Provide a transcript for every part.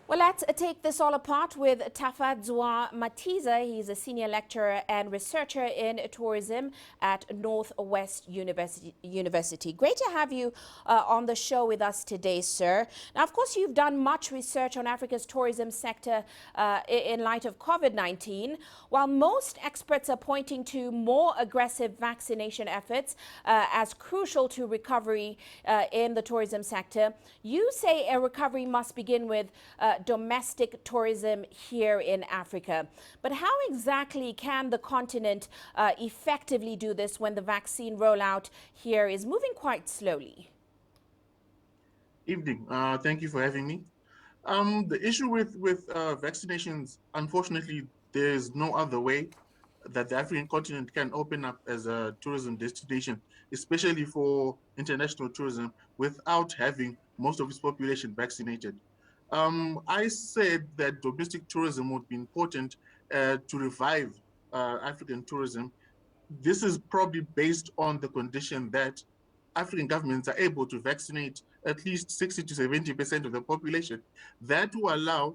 Well, let's take this all apart with Tafadzwa Matiza. He's a senior lecturer and researcher in tourism at Northwest University. Great to have you on the show with us today, sir. Now, of course, you've done much research on Africa's tourism sector in light of COVID-19. While most experts are pointing to more aggressive vaccination efforts as crucial to recovery in the tourism sector, you say a recovery must begin with domestic tourism here in Africa. But how exactly can the continent effectively do this when the vaccine rollout here is moving quite slowly? Evening. Thank you for having me. The issue with vaccinations, unfortunately, there's no other way that the African continent can open up as a tourism destination, especially for international tourism, without having most of its population vaccinated. I said that domestic tourism would be important to revive African tourism. This is probably based on the condition that African governments are able to vaccinate at least 60 to 70% of the population. That will allow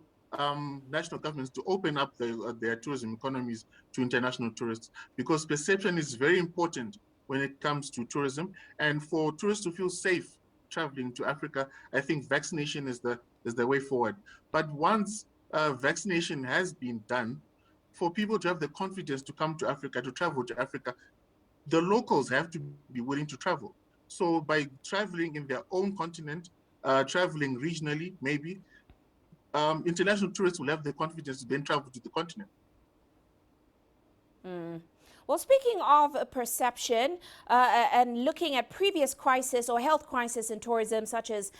national governments to open up their tourism economies to international tourists, because perception is very important when it comes to tourism. And for tourists to feel safe traveling to Africa, I think vaccination is the way forward. But once vaccination has been done, for people to have the confidence to come to Africa, to travel to Africa, the locals have to be willing to travel. So by traveling in their own continent, traveling regionally, maybe, international tourists will have the confidence to then travel to the continent. Well, speaking of perception and looking at previous crisis or health crisis in tourism, such as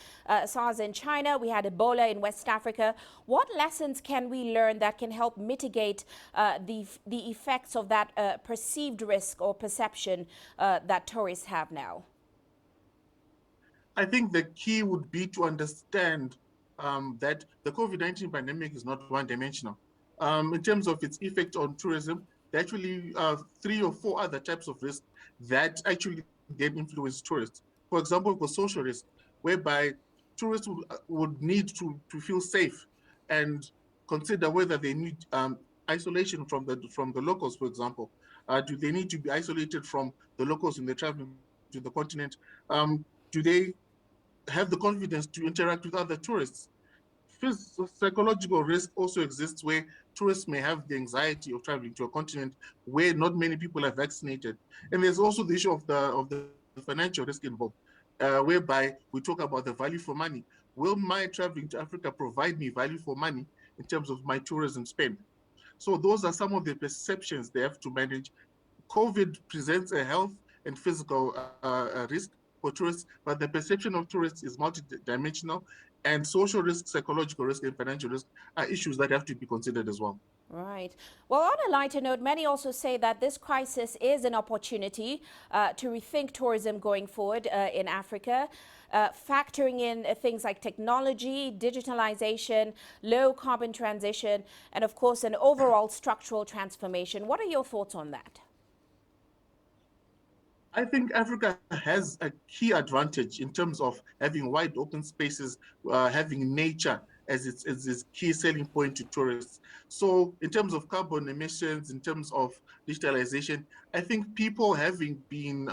SARS in China, we had Ebola in West Africa. What lessons can we learn that can help mitigate the effects of that perceived risk or perception that tourists have now? I think the key would be to understand that the COVID-19 pandemic is not one-dimensional. In terms of its effect on tourism, there are actually three or four other types of risk that actually then influence tourists. For example, for social risk, whereby tourists would need to feel safe and consider whether they need isolation from the locals, for example. Do they need to be isolated from the locals when they're traveling to the continent? Do they have the confidence to interact with other tourists? Psychological risk also exists, where tourists may have the anxiety of traveling to a continent where not many people are vaccinated. And there's also the issue of the financial risk involved, whereby we talk about the value for money. Will my traveling to Africa provide me value for money in terms of my tourism spend? So those are some of the perceptions they have to manage. COVID presents a health and physical risk for tourists, but the perception of tourists is multidimensional, and social risk, psychological risk, and financial risk are issues that have to be considered as well. Right. Well, on a lighter note, many also say that this crisis is an opportunity to rethink tourism going forward in Africa, factoring in things like technology, digitalization, low carbon transition, and of course, an overall structural transformation. What are your thoughts on that? I think Africa has a key advantage in terms of having wide open spaces, having nature as its key selling point to tourists. So, in terms of carbon emissions, in terms of digitalization, I think people having been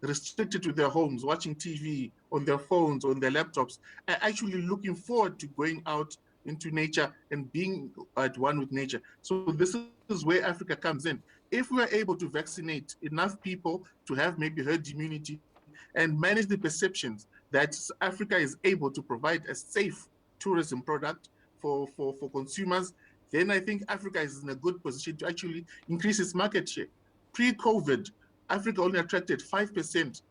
restricted to their homes, watching TV on their phones, on their laptops, are actually looking forward to going out into nature and being at one with nature. So this is where Africa comes in. If we are able to vaccinate enough people to have maybe herd immunity and manage the perceptions that Africa is able to provide a safe tourism product for consumers, then I think Africa is in a good position to actually increase its market share. Pre-COVID, Africa only attracted 5%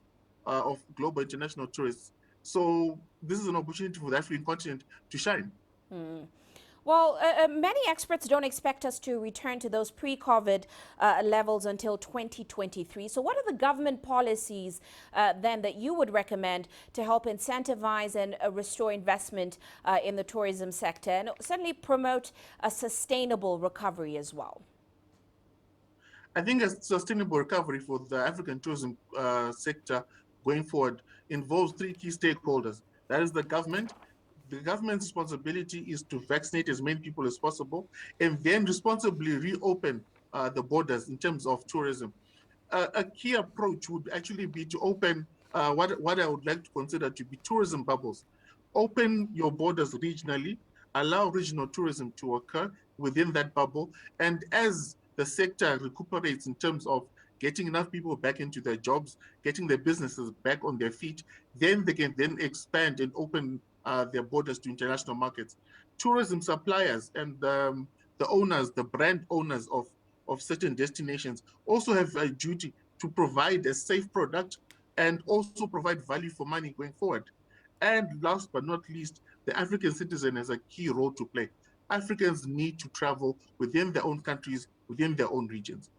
of global international tourists. So this is an opportunity for the African continent to shine. Well, many experts don't expect us to return to those pre-COVID levels until 2023. So what are the government policies then that you would recommend to help incentivize and restore investment in the tourism sector and certainly promote a sustainable recovery as well? I think a sustainable recovery for the African tourism sector going forward involves three key stakeholders. That is the government, the government's responsibility is to vaccinate as many people as possible and then responsibly reopen the borders in terms of tourism. A key approach would actually be to open what I would like to consider to be tourism bubbles. Open your borders regionally, allow regional tourism to occur within that bubble. And as the sector recuperates in terms of getting enough people back into their jobs, getting their businesses back on their feet, then they can then expand and open their borders to international markets. Tourism suppliers and the owners, the brand owners of certain destinations also have a duty to provide a safe product and also provide value for money going forward. And last but not least, the African citizen has a key role to play. Africans need to travel within their own countries, within their own regions.